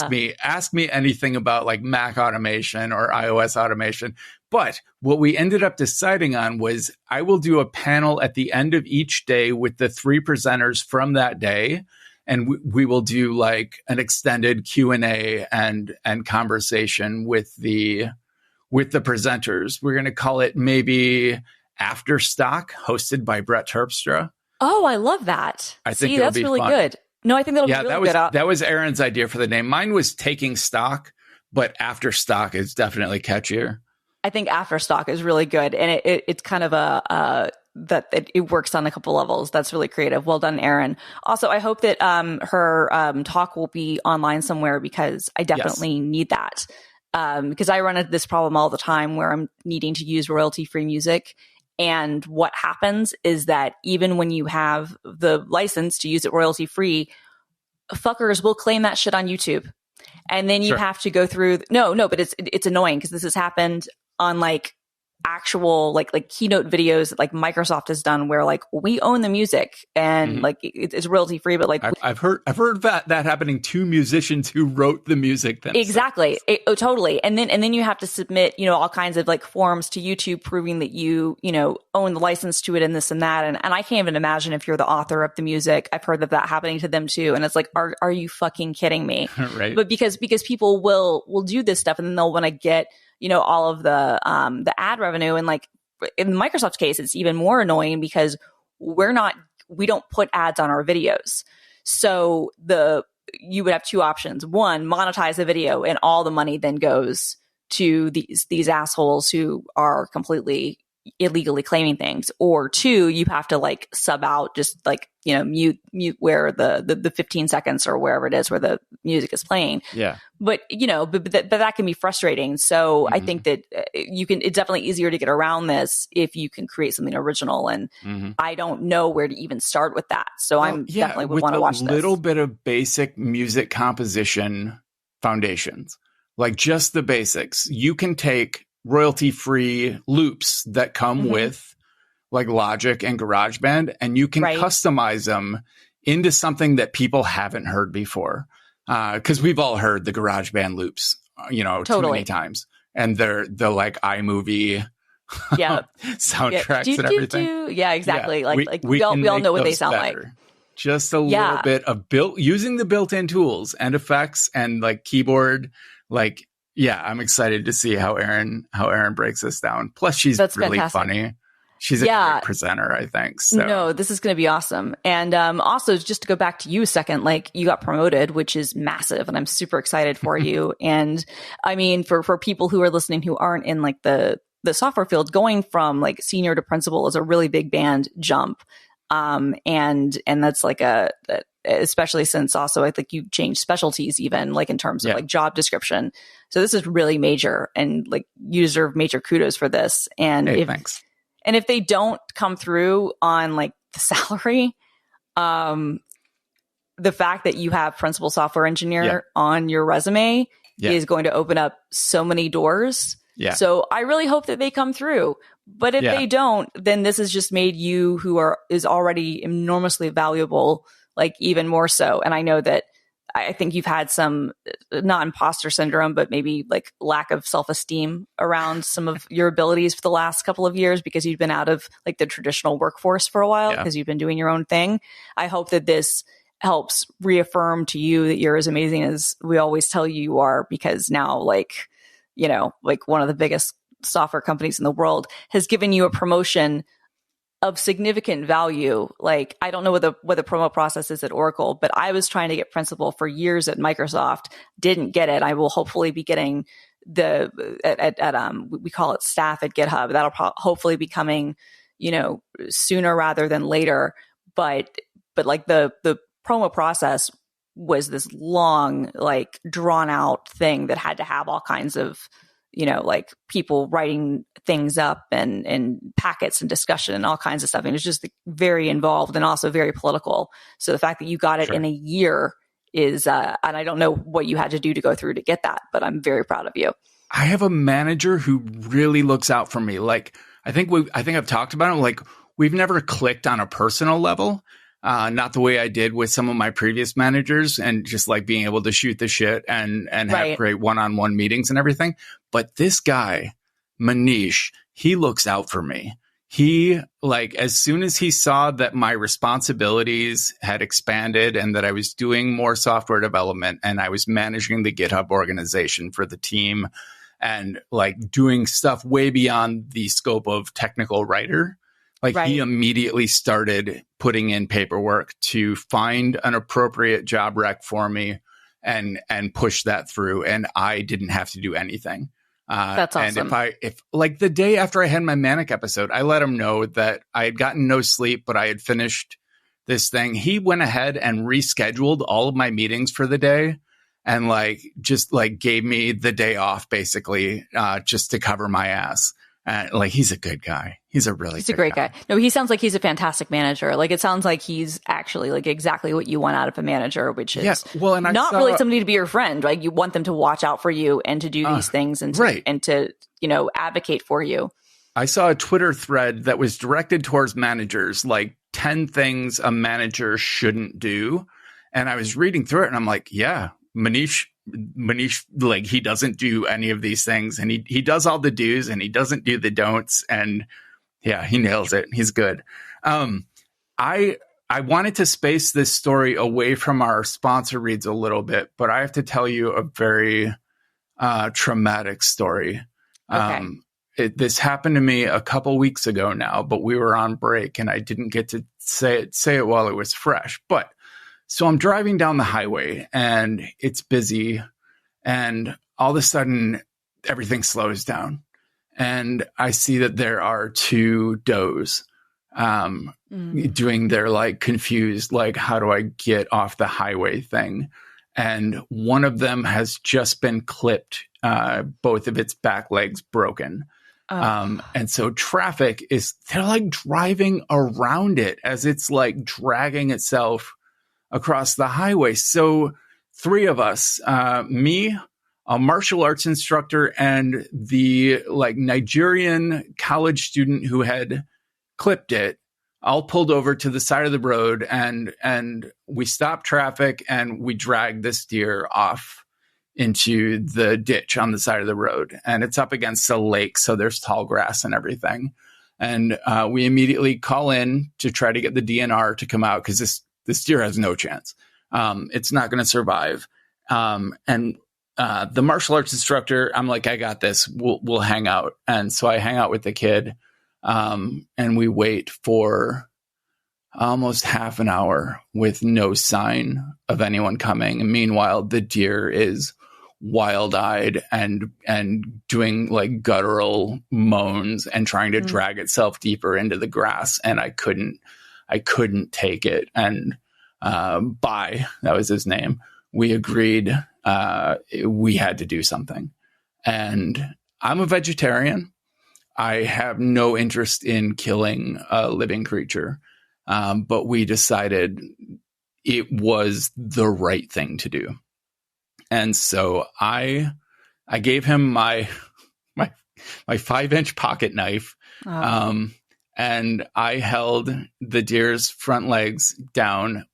S2: Like ask me anything about like Mac automation or iOS automation. But what we ended up deciding on was I will do a panel at the end of each day with the 3 presenters from that day. And we will do like an extended Q&A and conversation with the presenters. We're going to call it maybe After Stock, hosted by Brett Terpstra.
S3: Oh, I love that.
S2: I think
S3: that's really fun. Good. No, I think that'll be really good.
S2: That was Aaron's idea for the name. Mine was Taking Stock, but After Stock is definitely catchier.
S3: I think After Stock is really good, and it's kind of it works on a couple levels. That's really creative. Well done, Aaron. Also, I hope that her talk will be online somewhere because I definitely need that. Because I run into this problem all the time where I'm needing to use royalty-free music. And what happens is that even when you have the license to use it royalty-free, fuckers will claim that shit on YouTube. And then you have to go through but it's annoying because this has happened on like actual like keynote videos that like Microsoft has done where like we own the music and like it's royalty free, but like
S2: I've heard that happening to musicians who wrote the music themselves.
S3: Exactly. Totally. And then you have to submit, all kinds of like forms to YouTube proving that you own the license to it and this and that. And I can't even imagine if you're the author of the music. I've heard that happening to them too. And it's like, are you fucking kidding me?
S2: Right.
S3: But because people will do this stuff and then they'll want to get all of the ad revenue. And like in Microsoft's case, it's even more annoying because we don't put ads on our videos. So you would have 2 options. One, monetize the video and all the money then goes to these assholes who are completely illegally claiming things. Or 2, you have to like sub out, just like, mute where the 15 seconds or wherever it is where the music is playing.
S2: Yeah.
S3: But, but that can be frustrating. So I think that it's definitely easier to get around this if you can create something original. And I don't know where to even start with that. So definitely would want to watch this.
S2: With a little bit of basic music composition foundations, like just the basics, you can take royalty-free loops that come with like Logic and GarageBand, and you can customize them into something that people haven't heard before. Because we've all heard the GarageBand loops, too many times, and they're like iMovie soundtracks and everything.
S3: Yeah, exactly. Yeah. We all know what they sound better. Like.
S2: Just a little bit of using the built-in tools and effects and like keyboard, like. Yeah, I'm excited to see how Aaron breaks this down. Plus, she's really funny. She's a great presenter, I think. So.
S3: No, this is going to be awesome. And also, just to go back to you a second, like you got promoted, which is massive, and I'm super excited for you. And I mean, for people who are listening who aren't in like the software field, going from like senior to principal is a really big band jump. And that's like especially since also I think you changed specialties even like in terms of like job description. So this is really major and like you deserve major kudos for this. And
S2: thanks.
S3: And if they don't come through on like the salary, the fact that you have principal software engineer on your resume is going to open up so many doors. Yeah. So I really hope that they come through. But if they don't, then this has just made you is already enormously valuable, like even more so. And I know that I think you've had some, not imposter syndrome, but maybe like lack of self-esteem around some of your abilities for the last couple of years because you've been out of like the traditional workforce for a while because you've been doing your own thing. I hope that this helps reaffirm to you that you're as amazing as we always tell you are, because now, like, you know, like one of the biggest software companies in the world has given you a promotion of significant value. Like, I don't know what the promo process is at Oracle, but I was trying to get principal for years at Microsoft, didn't get it. I will hopefully be getting we call it staff at GitHub. That'll hopefully be coming, you know, sooner rather than later. But like the promo process was this long, like drawn out thing that had to have all kinds of, you know, like people writing things up and packets and discussion and all kinds of stuff. And it was just very involved and also very political. So the fact that you got it in a year is, and I don't know what you had to do to go through to get that, but I'm very proud of you.
S2: I have a manager who really looks out for me. Like, I think I've talked about it. Like, we've never clicked on a personal level. Not the way I did with some of my previous managers and just like being able to shoot the shit and have great one-on-one meetings and everything. But this guy, Manish, he looks out for me. He, like, as soon as he saw that my responsibilities had expanded and that I was doing more software development and I was managing the GitHub organization for the team and like doing stuff way beyond the scope of technical writer, like he immediately started putting in paperwork to find an appropriate job rec for me and push that through. And I didn't have to do anything.
S3: That's awesome.
S2: And if like the day after I had my manic episode, I let him know that I had gotten no sleep, but I had finished this thing. He went ahead and rescheduled all of my meetings for the day and like, just like gave me the day off basically, just to cover my ass. Like, he's a good guy. He's a great guy.
S3: No, he sounds like he's a fantastic manager. Like, it sounds like he's actually like exactly what you want out of a manager, which is not really somebody to be your friend. Like, you want them to watch out for you and to do these things and to, you know, advocate for you.
S2: I saw a Twitter thread that was directed towards managers, like 10 things a manager shouldn't do. And I was reading through it and I'm like, yeah, Manish, like, he doesn't do any of these things, and he does all the do's and he doesn't do the don'ts, and yeah, he nails it. He's good. I wanted to space this story away from our sponsor reads a little bit, but I have to tell you a very traumatic story.
S3: Okay.
S2: This happened to me a couple weeks ago now, but we were on break and I didn't get to say it while it was fresh. But so I'm driving down the highway and it's busy, and all of a sudden everything slows down. And I see that there are two does doing their like confused, like, how do I get off the highway thing? And one of them has just been clipped, both of its back legs broken. And so traffic they're like driving around it as it's like dragging itself across the highway. So three of us, me, a martial arts instructor, and the like Nigerian college student who had clipped it, all pulled over to the side of the road, and we stopped traffic and we dragged this deer off into the ditch on the side of the road. And it's up against a lake, so there's tall grass and everything. And we immediately call in to try to get the DNR to come out, because this deer has no chance. It's not going to survive. And the martial arts instructor, I'm like, I got this. We'll hang out. And so I hang out with the kid, and we wait for almost half an hour with no sign of anyone coming. And meanwhile, the deer is wild-eyed and doing like guttural moans and trying to drag itself deeper into the grass. And I couldn't take it. And that was his name. We agreed we had to do something. And I'm a vegetarian. I have no interest in killing a living creature. But we decided it was the right thing to do. And so I gave him my 5-inch pocket knife. And I held the deer's front legs down.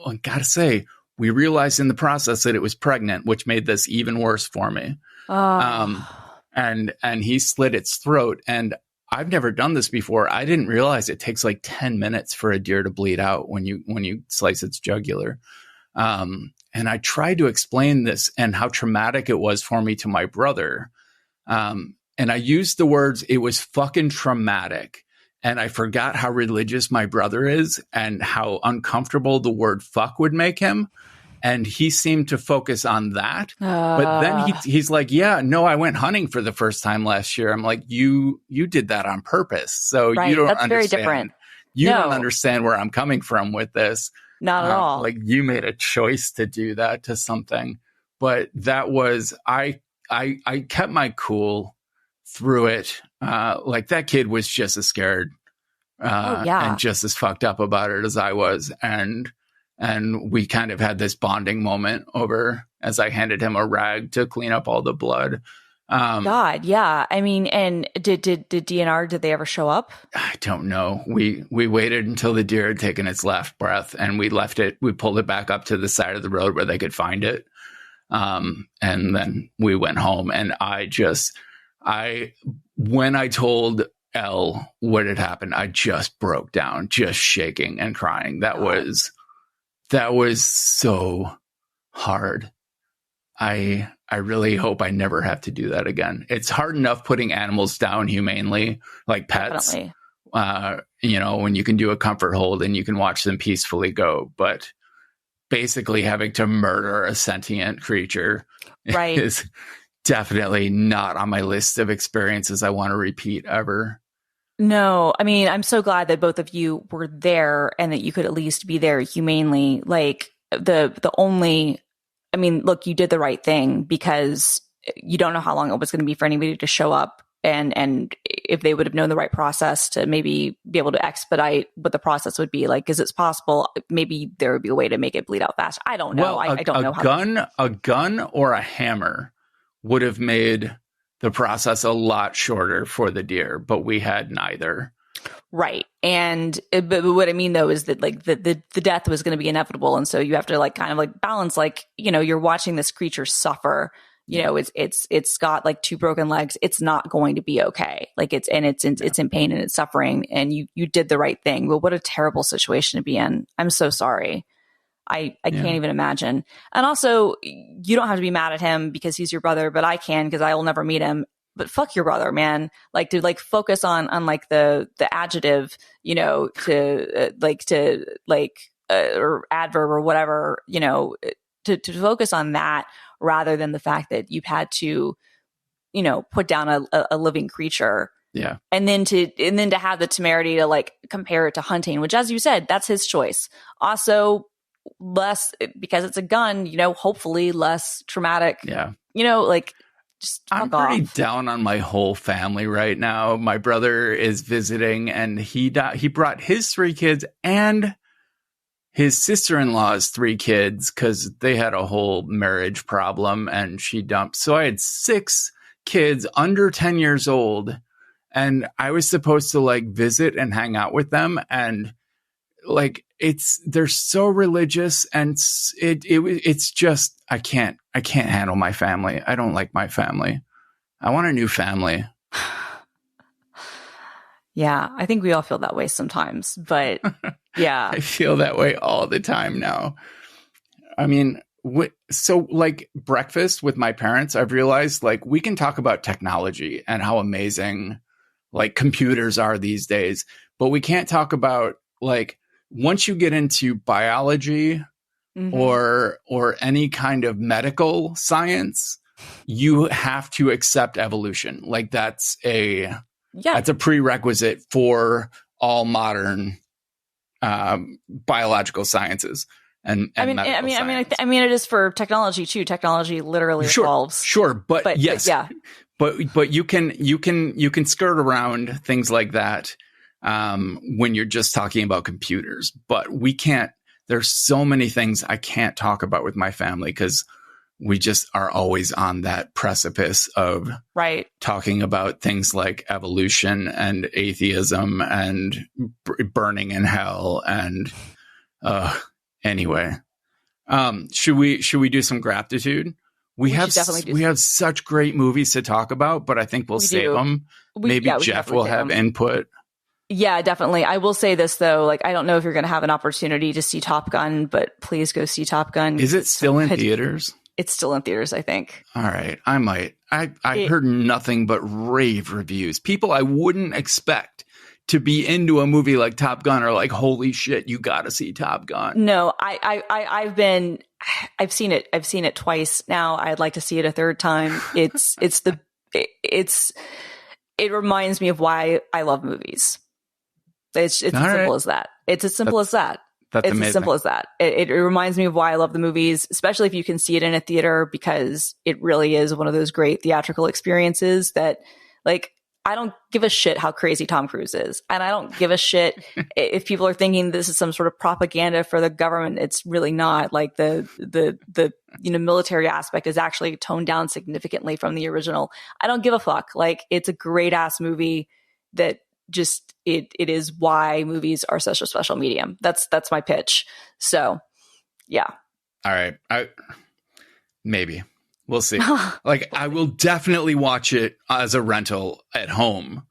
S2: I gotta say, we realized in the process that it was pregnant, which made this even worse for me. And he slit its throat. And I've never done this before. I didn't realize it takes like 10 minutes for a deer to bleed out when you slice its jugular. And I tried to explain this and how traumatic it was for me to my brother. And I used the words, it was fucking traumatic. And I forgot how religious my brother is and how uncomfortable the word fuck would make him. And he seemed to focus on that. But then he's like, yeah, no, I went hunting for the first time last year. I'm like, you did that on purpose. So
S3: right.
S2: you don't
S3: That's
S2: understand.
S3: Very different.
S2: You don't understand where I'm coming from with this.
S3: Not at all.
S2: Like you made a choice to do that to something. But that was, I kept my cool through it. Like that kid was just as scared and just as fucked up about it as I was. And we kind of had this bonding moment over as I handed him a rag to clean up all the blood.
S3: God, yeah. I mean, and did DNR, did they ever show up?
S2: I don't know. We waited until the deer had taken its last breath and we pulled it back up to the side of the road where they could find it. And then we went home and when I told Elle what had happened, I just broke down, just shaking and crying. That was so hard. I really hope I never have to do that again. It's hard enough putting animals down humanely, like pets, when you can do a comfort hold and you can watch them peacefully go. But basically having to murder a sentient creature is definitely not on my list of experiences I want to repeat ever.
S3: No, I mean, I'm so glad that both of you were there and that you could at least be there humanely. Like look, you did the right thing because you don't know how long it was going to be for anybody to show up. And if they would have known the right process to maybe be able to expedite what the process would be, like, is it possible? Maybe there would be a way to make it bleed out fast. I don't know.
S2: Well,
S3: I don't know how.
S2: A gun or a hammer would have made the process a lot shorter for the deer, but we had neither.
S3: Right. But what I mean though is that like the death was going to be inevitable. And so you have to like kind of like balance, like, you're watching this creature suffer, it's got like 2 broken legs. It's not going to be okay. Like it's in pain and it's suffering, and you did the right thing. But what a terrible situation to be in. I'm so sorry. I can't even imagine. And also, you don't have to be mad at him because he's your brother, but I can because I will never meet him. But fuck your brother, man. Like to like focus on like the adjective, or adverb or whatever, to focus on that rather than the fact that you've had to, put down a living creature.
S2: Yeah.
S3: And then to have the temerity to like compare it to hunting, which, as you said, that's his choice. Also, less, because it's a gun, hopefully less traumatic.
S2: Yeah.
S3: Just
S2: I'm pretty down on my whole family right now. My brother is visiting and he brought his 3 kids and his sister-in-law's 3 kids because they had a whole marriage problem and she dumped. So I had 6 kids under 10 years old and I was supposed to like visit and hang out with them. And like, they're so religious and it's just, I can't handle my family. I don't like my family. I want a new family.
S3: Yeah, I think we all feel that way sometimes, but yeah.
S2: I feel that way all the time now. I mean, so like breakfast with my parents, I've realized like we can talk about technology and how amazing like computers are these days, but we can't talk about like once you get into biology or any kind of medical science, you have to accept evolution. Like that's a prerequisite for all modern biological sciences and medical science.
S3: I mean, it is for technology too. Technology literally evolves.
S2: Sure, but yes, but you can skirt around things like that when you're just talking about computers. But we can't. There's so many things I can't talk about with my family because we just are always on that precipice of talking about things like evolution and atheism and burning in hell. And anyway, Should we do some gratitude? We have such great movies to talk about, but I think we'll save them. Maybe Jeff will have input.
S3: Yeah, definitely. I will say this though, like, I don't know if you're going to have an opportunity to see Top Gun, but please go see Top Gun.
S2: Is it still in theaters?
S3: It's still in theaters, I think.
S2: All right. I might. I heard nothing but rave reviews. People I wouldn't expect to be into a movie like Top Gun are like, holy shit, you got to see Top Gun.
S3: No, I've seen it. I've seen it twice now. I'd like to see it a third time. It reminds me of why I love movies. It's as simple as that. It's as simple as that.
S2: That's
S3: it's
S2: amazing.
S3: As simple as that. It reminds me of why I love the movies, especially if you can see it in a theater, because it really is one of those great theatrical experiences that, like, I don't give a shit how crazy Tom Cruise is. And I don't give a shit if people are thinking this is some sort of propaganda for the government. It's really not. Like, the military aspect is actually toned down significantly from the original. I don't give a fuck. Like, it's a great ass movie that just, it is why movies are such a special medium. That's my pitch. So yeah.
S2: All right. Maybe. We'll see. Like, I will definitely watch it as a rental at home,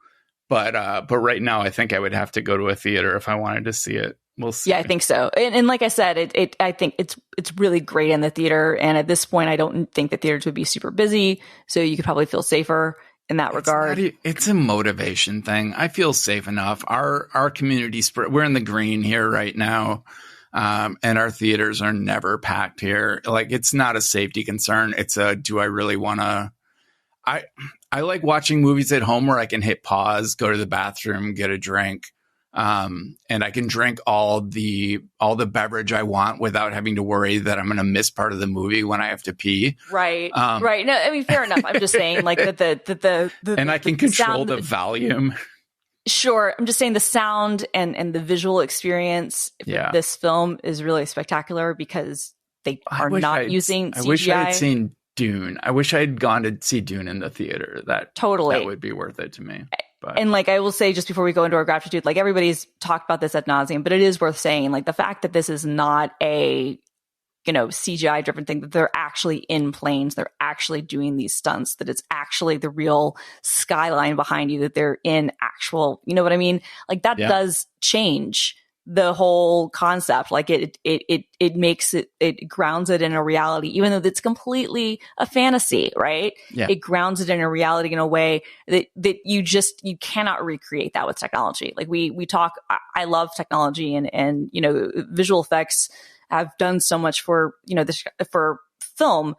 S2: but right now I think I would have to go to a theater if I wanted to see it. We'll see.
S3: Yeah, I think so. And like I said, I think it's really great in the theater. And at this point, I don't think the theaters would be super busy, so you could probably feel safer in that regard.
S2: It's a motivation thing. I feel safe enough. Our community spread. We're in the green here right now. And our theaters are never packed here. Like, it's not a safety concern. It's do I really want to? I like watching movies at home where I can hit pause, go to the bathroom, get a drink, and I can drink all the beverage I want without having to worry that I'm going to miss part of the movie when I have to pee.
S3: Right. Right. No, I mean, fair enough. I'm just saying, like, the
S2: and I can control the volume.
S3: Sure. I'm just saying the sound and the visual experience for this film is really spectacular because they are not using CGI.
S2: I wish I had seen Dune. I wish I had gone to see Dune in the theater. That would be worth it to me. But. And
S3: like, I will say, just before we go into our gratitude, like, everybody's talked about this ad nauseum, but it is worth saying, like, the fact that this is not a CGI driven thing, that they're actually in planes, they're actually doing these stunts, that it's actually the real skyline behind you, that they're in actual, you know what I mean? Like, that does change the whole concept. Like, it makes it grounds it in a reality, even though it's completely a fantasy, right?
S2: Yeah.
S3: It grounds it in a reality in a way that you cannot recreate that with technology. Like, we talk, I love technology and visual effects have done so much for, for film,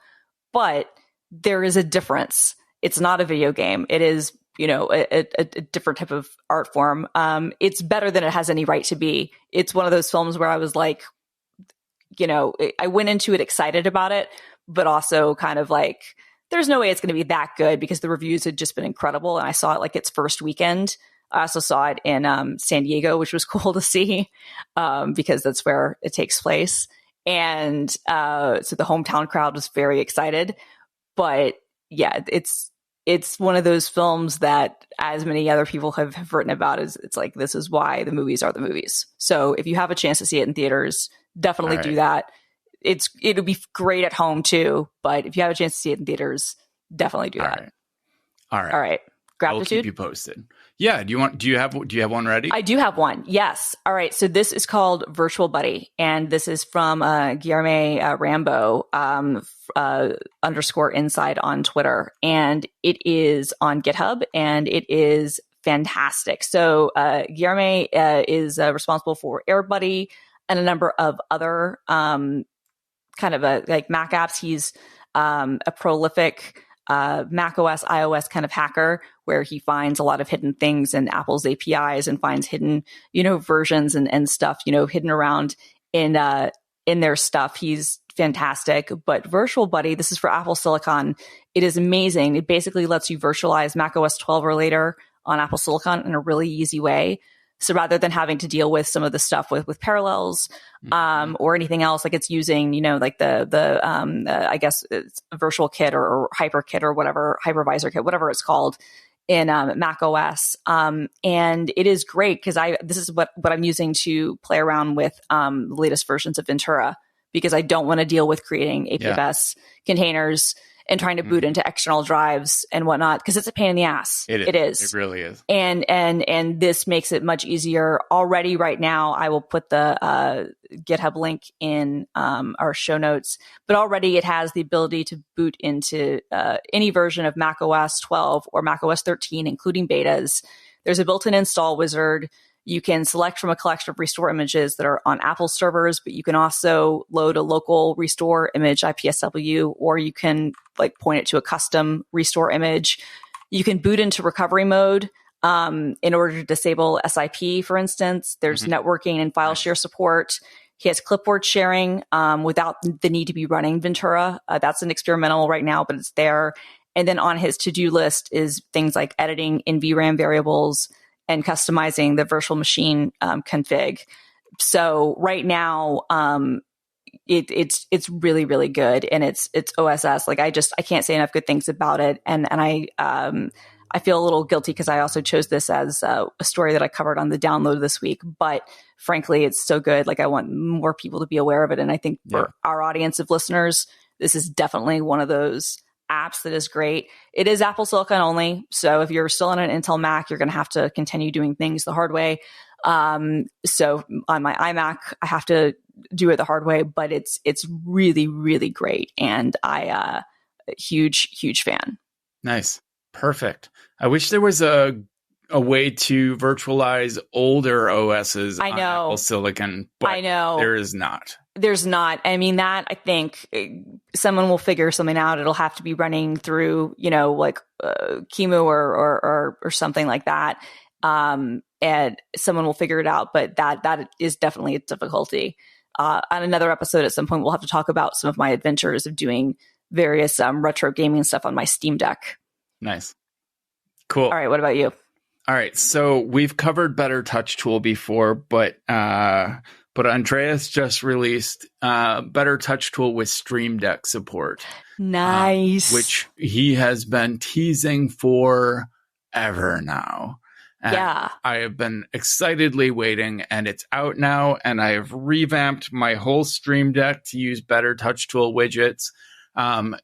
S3: but there is a difference. It's not a video game. It is, a different type of art form. It's better than it has any right to be. It's one of those films where I was like, I went into it excited about it, but also kind of like, there's no way it's going to be that good, because the reviews had just been incredible. And I saw it like its first weekend. I also saw it in San Diego, which was cool to see because that's where it takes place. And so the hometown crowd was very excited. But yeah, it's one of those films that, as many other people have written about, it's like, this is why the movies are the movies. So if you have a chance to see it in theaters, definitely do that. It'll be great at home too, but if you have a chance to see it in theaters, definitely do that.
S2: All right.
S3: Gratitude.
S2: I'll keep you posted. Yeah. Do you have one ready?
S3: I do have one. Yes. All right. So this is called Virtual Buddy, and this is from Guillermo Rambo _inside on Twitter, and it is on GitHub, and it is fantastic. So Guillermo is responsible for AirBuddy and a number of other kind of like Mac apps. He's a prolific Mac OS, iOS kind of hacker, where he finds a lot of hidden things in Apple's APIs and finds hidden, versions and stuff, hidden around in their stuff. He's fantastic. But Virtual Buddy, this is for Apple Silicon. It is amazing. It basically lets you virtualize Mac OS 12 or later on Apple Silicon in a really easy way. So rather than having to deal with some of the stuff with Parallels or anything else, like it's using, like I guess it's a virtual kit or HyperKit or whatever, hypervisor kit, whatever it's called in Mac OS. And it is great because this is what I'm using to play around with the latest versions of Ventura, because I don't want to deal with creating APFS containers and trying to boot into external drives and whatnot, because it's a pain in the ass. It is.
S2: It really is.
S3: And this makes it much easier already. Right now, I will put the GitHub link in our show notes, but already it has the ability to boot into any version of macOS 12 or macOS 13, including betas. There's a built-in install wizard. You can select from a collection of restore images that are on Apple servers, but you can also load a local restore image IPSW, or you can like point it to a custom restore image. You can boot into recovery mode in order to disable SIP, for instance. There's networking and file share support. He has clipboard sharing without the need to be running Ventura. That's an experimental right now, but it's there. And then on his to-do list is things like editing in VRAM variables and customizing the virtual machine config. So right now, it's really, really good, and it's OSS. Like I can't say enough good things about it, and I feel a little guilty because I also chose this as a story that I covered on the download this week. But frankly, it's so good. Like I want more people to be aware of it, and I think for our audience of listeners, this is definitely one of those apps that is great. It is Apple Silicon only. So if you're still on an Intel Mac, you're going to have to continue doing things the hard way. So on my iMac, I have to do it the hard way, but it's really, really great. And I, huge fan.
S2: Nice. Perfect. I wish there was a way to virtualize older OSs on Apple Silicon, but
S3: I know
S2: there is not.
S3: There's not. I mean, that I think someone will figure something out. It'll have to be running through, like Kimu or something like that. And someone will figure it out. But that is definitely a difficulty. On another episode at some point, we'll have to talk about some of my adventures of doing various retro gaming stuff on my Steam Deck.
S2: Nice. Cool. All
S3: right. What about you?
S2: All right. So we've covered Better Touch Tool before, but Andreas just released Better Touch Tool with Stream Deck support.
S3: Nice.
S2: Which he has been teasing for ever now. And I have been excitedly waiting, and it's out now, and I have revamped my whole Stream Deck to use Better Touch Tool widgets.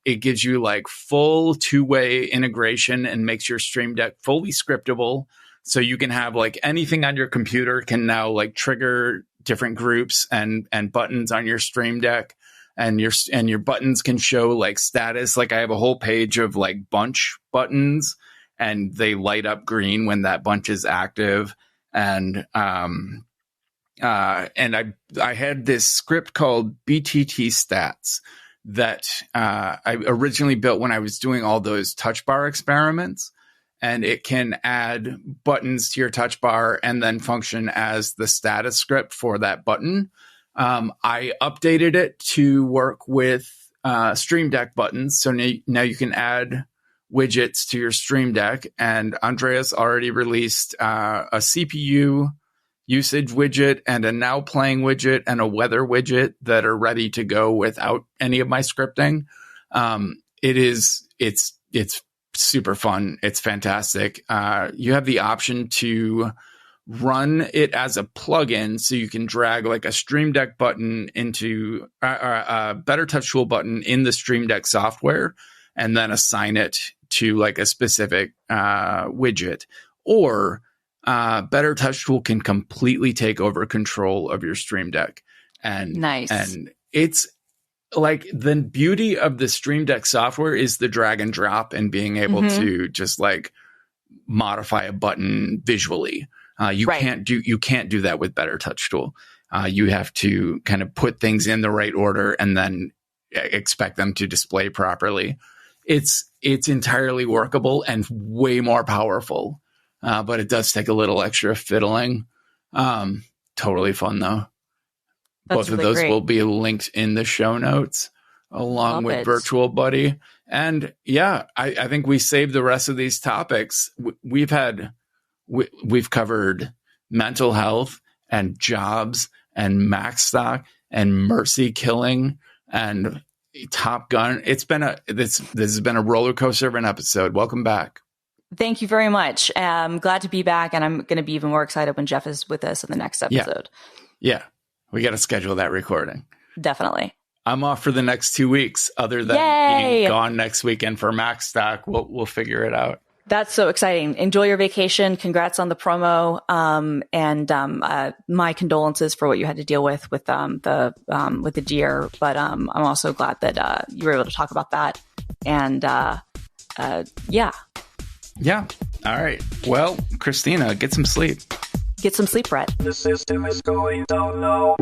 S2: It gives you like full two-way integration and makes your Stream Deck fully scriptable. So you can have like anything on your computer can now like trigger different groups and buttons on your Stream Deck, and your buttons can show like status. Like I have a whole page of like bunch buttons, and they light up green when that bunch is active. And I had this script called BTT Stats that I originally built when I was doing all those touch bar experiments. And it can add buttons to your touch bar and then function as the status script for that button. I updated it to work with Stream Deck buttons. So now you can add widgets to your Stream Deck. And Andreas already released a CPU usage widget and a now playing widget and a weather widget that are ready to go without any of my scripting. It's super fun. It's fantastic. You have the option to run it as a plugin, so you can drag like a Stream Deck button into a Better Touch Tool button in the Stream Deck software, and then assign it to like a specific widget. Or Better Touch Tool can completely take over control of your Stream Deck. And
S3: nice.
S2: And it's like the beauty of the Stream Deck software is the drag and drop and being able to just like modify a button visually. You can't do that with Better Touch Tool. You have to kind of put things in the right order and then expect them to display properly. It's entirely workable and way more powerful, but it does take a little extra fiddling. Totally fun though. Both of those will be linked in the show notes along with Virtual Buddy. And yeah, I think we saved the rest of these topics. We've covered mental health and jobs and Mac stock and mercy killing and Top Gun. This has been a roller coaster of an episode. Welcome back.
S3: Thank you very much. I'm glad to be back, and I'm going to be even more excited when Jeff is with us in the next episode.
S2: Yeah. We got to schedule that recording.
S3: definitely.
S2: I'm off for the next 2 weeks. Other than
S3: Yay!
S2: being gone next weekend for MacStack, we'll figure it out.
S3: That's so exciting. Enjoy your vacation. Congrats on the promo. And my condolences for what you had to deal with the deer. But I'm also glad that you were able to talk about that. And yeah.
S2: Yeah. All right. Well, Christina, get some sleep.
S3: Get some sleep, Brett.
S1: The system is going down now.